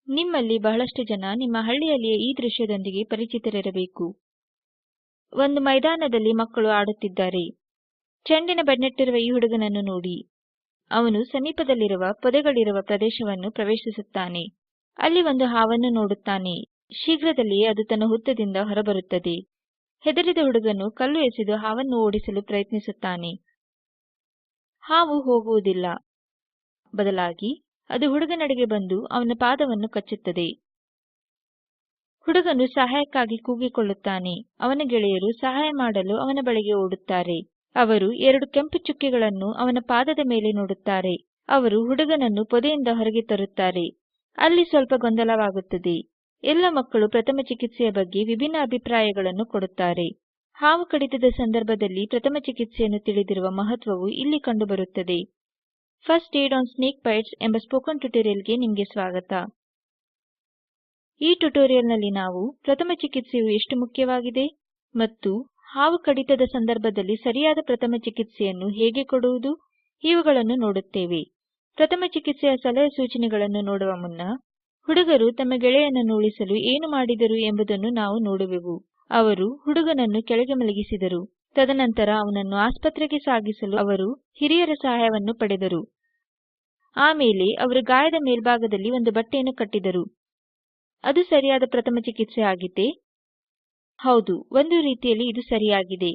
ನಿಮ್ಮಲ್ಲಿ ಬಹಳಷ್ಟು ಜನ ನಿಮ್ಮ ಹಳ್ಳಿಯಲ್ಲಿಯೇ ಈ ದೃಶ್ಯದೊಂದಿಗೆ ಪರಿಚಿತರಿರಬೇಕು. ಒಂದು ಮೈದಾನದಲ್ಲಿ ಮಕ್ಕಳು ಆಡುತ್ತಿದ್ದಾರೆ. ಚೆಂಡಿನ ಬೆನ್ನಟ್ಟಿರುವ ಈ ಹುಡುಗನನ್ನು ನೋಡಿ. ಅವನು ಸಮೀಪದಲ್ಲಿರುವ ಪೊದೆಗಳಿರುವ ಪ್ರದೇಶವನ್ನು ಪ್ರವೇಶಿಸುತ್ತಾನೆ. ಅಲ್ಲಿ ಒಂದು ಹಾವನ್ನು ನೋಡುತ್ತಾನೆ. ಶೀಘ್ರದಲ್ಲಿಯೇ ಅದು ತನ್ನ ಹುತ್ತದಿಂದ ಹೊರಬರುತ್ತದೆ. ಹೆದರಿದ ಹುಡುಗನು ಕಲ್ಲು ಎಸೆದು ಹಾವನ್ನು ಓಡಿಸಲು ಪ್ರಯತ್ನಿಸುತ್ತಾನೆ. ಹಾವು ಹೋಗುವುದಿಲ್ಲ. ಬದಲಾಗಿ ಅದು ಹುಡುಗನೆಡೆಗೆ ಬಂದು ಅವನ ಪಾದವನ್ನು ಕಚ್ಚುತ್ತದೆ. ಹುಡುಗನು ಸಹಾಯಕ್ಕಾಗಿ ಕೂಗಿಕೊಳ್ಳುತ್ತಾನೆ. ಅವನ ಗೆಳೆಯರು ಸಹಾಯ ಮಾಡಲು ಅವನ ಬಳಿಗೆ ಓಡುತ್ತಾರೆ. ಅವರು 2 ಕೆಂಪು ಚುಕ್ಕೆಗಳನ್ನು ಅವನ ಪಾದದ ಮೇಲೆ ನೋಡುತ್ತಾರೆ. ಅವರು ಹುಡುಗನನ್ನು ಪೊದೆಯಿಂದ ಹೊರಗೆ ತರುತ್ತಾರೆ. ಅಲ್ಲಿ ಸ್ವಲ್ಪ ಗೊಂದಲವಾಗುತ್ತದೆ. ಎಲ್ಲ ಮಕ್ಕಳು ಪ್ರಥಮ ಚಿಕಿತ್ಸೆಯ ಬಗ್ಗೆ ವಿಭಿನ್ನ ಅಭಿಪ್ರಾಯಗಳನ್ನು ಕೊಡುತ್ತಾರೆ. ಹಾವು ಕಡಿತದ ಸಂದರ್ಭದಲ್ಲಿ ಪ್ರಥಮ ಚಿಕಿತ್ಸೆಯನ್ನು ತಿಳಿದಿರುವ ಮಹತ್ವವು ಇಲ್ಲಿ ಕಂಡುಬರುತ್ತದೆ. First aid on snake bites ಎಂಬ ಸ್ಪೋಕನ್ ಟ್ಯುಟೋರಿಯಲ್ಗೆ ನಿಮಗೆ ಸ್ವಾಗತ. ಈ ಟ್ಯುಟೋರಿಯಲ್ನಲ್ಲಿ ನಾವು ಪ್ರಥಮ ಚಿಕಿತ್ಸೆಯು ಎಷ್ಟು ಮುಖ್ಯವಾಗಿದೆ ಮತ್ತು ಹಾವು ಕಡಿತದ ಸಂದರ್ಭದಲ್ಲಿ ಸರಿಯಾದ ಪ್ರಥಮ ಚಿಕಿತ್ಸೆಯನ್ನು ಹೇಗೆ ಕೊಡುವುದು ಇವುಗಳನ್ನು ನೋಡುತ್ತೇವೆ. ಪ್ರಥಮ ಚಿಕಿತ್ಸೆಯ ಸಲಹೆ ಸೂಚನೆಗಳನ್ನು ನೋಡುವ ಮುನ್ನ ಹುಡುಗರು ತಮ್ಮ ಗೆಳೆಯನನ್ನು ಉಳಿಸಲು ಏನು ಮಾಡಿದರು ಎಂಬುದನ್ನು ನಾವು ನೋಡುವೆವು. ಅವರು ಹುಡುಗನನ್ನು ಕೆಳಗೆ ಮಲಗಿಸಿದರು. ತದನಂತರ ಅವನನ್ನು ಆಸ್ಪತ್ರೆಗೆ ಸಾಗಿಸಲು ಅವರು ಹಿರಿಯರ ಸಹಾಯವನ್ನು ಪಡೆದರು. ಆಮೇಲೆ ಅವರು ಗಾಯದ ಮೇಲ್ಭಾಗದಲ್ಲಿ ಒಂದು ಬಟ್ಟೆಯನ್ನು ಕಟ್ಟಿದರು. ಅದು ಸರಿಯಾದ ಪ್ರಥಮ ಚಿಕಿತ್ಸೆ ಆಗಿತ್ತೇ? ಹೌದು, ಒಂದು ರೀತಿಯಲ್ಲಿ ಇದು ಸರಿಯಾಗಿದೆ.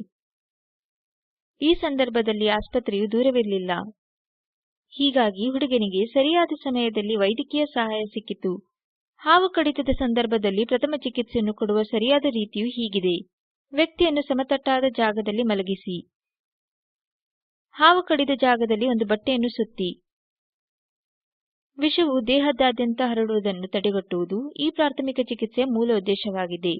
ಈ ಸಂದರ್ಭದಲ್ಲಿ ಆಸ್ಪತ್ರೆಯು ದೂರವಿರಲಿಲ್ಲ. ಹೀಗಾಗಿ ಹುಡುಗನಿಗೆ ಸರಿಯಾದ ಸಮಯದಲ್ಲಿ ವೈದ್ಯಕೀಯ ಸಹಾಯ ಸಿಕ್ಕಿತು. ಹಾವು ಕಡಿತದ ಸಂದರ್ಭದಲ್ಲಿ ಪ್ರಥಮ ಚಿಕಿತ್ಸೆಯನ್ನು ಕೊಡುವ ಸರಿಯಾದ ರೀತಿಯು ಹೀಗಿದೆ. ವ್ಯಕ್ತಿಯನ್ನು ಸಮತಟ್ಟಾದ ಜಾಗದಲ್ಲಿ ಮಲಗಿಸಿ. ಹಾವು ಕಡಿದ ಜಾಗದಲ್ಲಿ ಒಂದು ಬಟ್ಟೆಯನ್ನು ಸುತ್ತಿ. ವಿಷವು ದೇಹದಾದ್ಯಂತ ಹರಡುವುದನ್ನು ತಡೆಗಟ್ಟುವುದು ಈ ಪ್ರಾಥಮಿಕ ಚಿಕಿತ್ಸೆಯ ಮೂಲ ಉದ್ದೇಶವಾಗಿದೆ.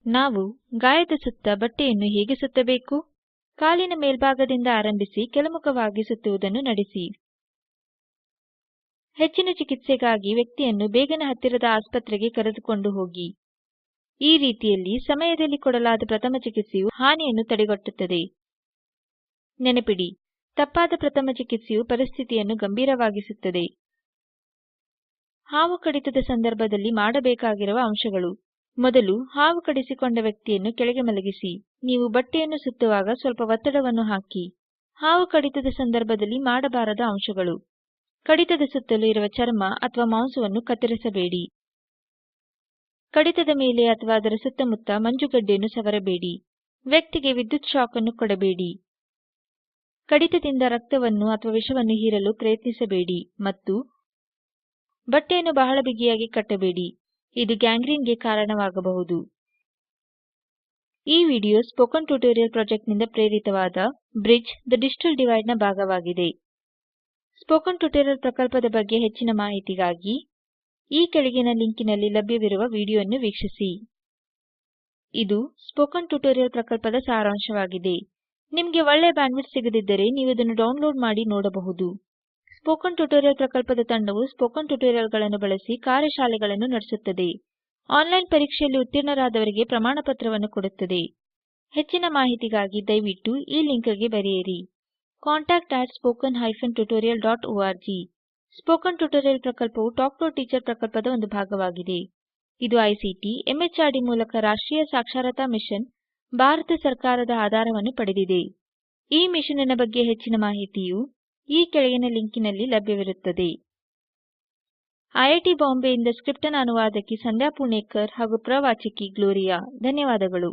ನಾವು ಗಾಯದ ಸುತ್ತ ಬಟ್ಟೆಯನ್ನು ಹೇಗೆ ಸುತ್ತಬೇಕು? ಕಾಲಿನ ಮೇಲ್ಭಾಗದಿಂದ ಆರಂಭಿಸಿ ಕೆಳಮುಖವಾಗಿ ಸುತ್ತುವುದನ್ನು ನಡೆಸಿ. ಹೆಚ್ಚಿನ ಚಿಕಿತ್ಸೆಗಾಗಿ ವ್ಯಕ್ತಿಯನ್ನು ಬೇಗನೆ ಹತ್ತಿರದ ಆಸ್ಪತ್ರೆಗೆ ಕರೆದುಕೊಂಡು ಹೋಗಿ. ಈ ರೀತಿಯಲ್ಲಿ ಸಮಯದಲ್ಲಿ ಕೊಡಲಾದ ಪ್ರಥಮ ಚಿಕಿತ್ಸೆಯು ಹಾನಿಯನ್ನು ತಡೆಗಟ್ಟುತ್ತದೆ. ನೆನಪಿಡಿ, ತಪ್ಪಾದ ಪ್ರಥಮ ಚಿಕಿತ್ಸೆಯು ಪರಿಸ್ಥಿತಿಯನ್ನು ಗಂಭೀರವಾಗಿಸುತ್ತದೆ. ಹಾವು ಕಡಿತದ ಸಂದರ್ಭದಲ್ಲಿ ಮಾಡಬೇಕಾಗಿರುವ ಅಂಶಗಳು. ಮೊದಲು ಹಾವು ಕಡಿಸಿಕೊಂಡ ವ್ಯಕ್ತಿಯನ್ನು ಕೆಳಗೆ ಮಲಗಿಸಿ. ನೀವು ಬಟ್ಟೆಯನ್ನು ಸುತ್ತುವಾಗ ಸ್ವಲ್ಪ ಒತ್ತಡವನ್ನು ಹಾಕಿ. ಹಾವು ಕಡಿತದ ಸಂದರ್ಭದಲ್ಲಿ ಮಾಡಬಾರದ ಅಂಶಗಳು. ಕಡಿತದ ಸುತ್ತಲೂ ಇರುವ ಚರ್ಮ ಅಥವಾ ಮಾಂಸವನ್ನು ಕತ್ತರಿಸಬೇಡಿ. ಕಡಿತದ ಮೇಲೆ ಅಥವಾ ಅದರ ಸುತ್ತಮುತ್ತ ಮಂಜುಗಡ್ಡೆಯನ್ನು ಸವರಬೇಡಿ. ವ್ಯಕ್ತಿಗೆ ವಿದ್ಯುತ್ ಶಾಕ್ ಅನ್ನು ಕೊಡಬೇಡಿ. ಕಡಿತದಿಂದ ರಕ್ತವನ್ನು ಅಥವಾ ವಿಷವನ್ನು ಹೀರಲು ಪ್ರಯತ್ನಿಸಬೇಡಿ ಮತ್ತು ಬಟ್ಟೆಯನ್ನು ಬಹಳ ಬಿಗಿಯಾಗಿ ಕಟ್ಟಬೇಡಿ. ಇದು ಗ್ಯಾಂಗ್ರೀನ್ಗೆ ಕಾರಣವಾಗಬಹುದು. ಈ ವಿಡಿಯೋ ಸ್ಪೋಕನ್ ಟ್ಯುಟೋರಿಯಲ್ ಪ್ರಾಜೆಕ್ಟ್ನಿಂದ ಪ್ರೇರಿತವಾದ ಬ್ರಿಡ್ಜ್ ದ ಡಿಜಿಟಲ್ ಡಿವೈಡ್ನ ಭಾಗವಾಗಿದೆ. ಸ್ಪೋಕನ್ ಟ್ಯುಟೋರಿಯಲ್ ಪ್ರಕಲ್ಪದ ಬಗ್ಗೆ ಹೆಚ್ಚಿನ ಮಾಹಿತಿಗಾಗಿ ಈ ಕೆಳಗಿನ ಲಿಂಕಿನಲ್ಲಿ ಲಭ್ಯವಿರುವ ವಿಡಿಯೋವನ್ನು ವೀಕ್ಷಿಸಿ. ಇದು ಸ್ಪೋಕನ್ ಟ್ಯುಟೋರಿಯಲ್ ಪ್ರಕಲ್ಪದ ಸಾರಾಂಶವಾಗಿದೆ. ನಿಮಗೆ ಒಳ್ಳೆಯ ಬ್ಯಾಂಡ್ವಿಡ್ತ್ ಸಿಗದಿದ್ದರೆ ನೀವು ಇದನ್ನು ಡೌನ್ಲೋಡ್ ಮಾಡಿ ನೋಡಬಹುದು. ಸ್ಪೋಕನ್ ಟ್ಯುಟೋರಿಯಲ್ ಪ್ರಕಲ್ಪದ ತಂಡವು ಸ್ಪೋಕನ್ ಟ್ಯುಟೋರಿಯಲ್ಗಳನ್ನು ಬಳಸಿ ಕಾರ್ಯಶಾಲೆಗಳನ್ನು ನಡೆಸುತ್ತದೆ. ಆನ್ಲೈನ್ ಪರೀಕ್ಷೆಯಲ್ಲಿ ಉತ್ತೀರ್ಣರಾದವರಿಗೆ ಪ್ರಮಾಣಪತ್ರವನ್ನು ಕೊಡುತ್ತದೆ. ಹೆಚ್ಚಿನ ಮಾಹಿತಿಗಾಗಿ ದಯವಿಟ್ಟು ಈ ಲಿಂಕ್ಗೆ ಬರೆಯಿರಿ. contact@spoken-tutorial.org. ಸ್ಪೋಕನ್ ಟ್ಯುಟೋರಿಯಲ್ ಪ್ರಕಲ್ಪವು ಟಾಕ್ ಟು ಟೀಚರ್ ಪ್ರಕಲ್ಪದ ಒಂದು ಭಾಗವಾಗಿದೆ. ಇದು ಐಸಿಟಿ ಎಂಎಚಆರ್ಡಿ ಮೂಲಕ ರಾಷ್ಟ್ರೀಯ ಸಾಕ್ಷರತಾ ಮಿಷನ್ ಭಾರತ ಸರ್ಕಾರದ ಆಧಾರವನ್ನು ಪಡೆದಿದೆ. ಈ ಮಿಷನ್ನಿನ ಬಗ್ಗೆ ಹೆಚ್ಚಿನ ಮಾಹಿತಿಯು ಈ ಕೆಳಗಿನ ಲಿಂಕಿನಲ್ಲಿ ಲಭ್ಯವಿರುತ್ತದೆ. ಐಐಟಿ ಬಾಂಬೆಯಿಂದ ಸ್ಕ್ರಿಪ್ಟ್ ಅನುವಾದಕಿ ಸಂಧ್ಯಾ ಪುಣೇಕರ್ ಹಾಗೂ ಪ್ರವಾಚಕಿ ಗ್ಲೋರಿಯಾ. ಧನ್ಯವಾದಗಳು.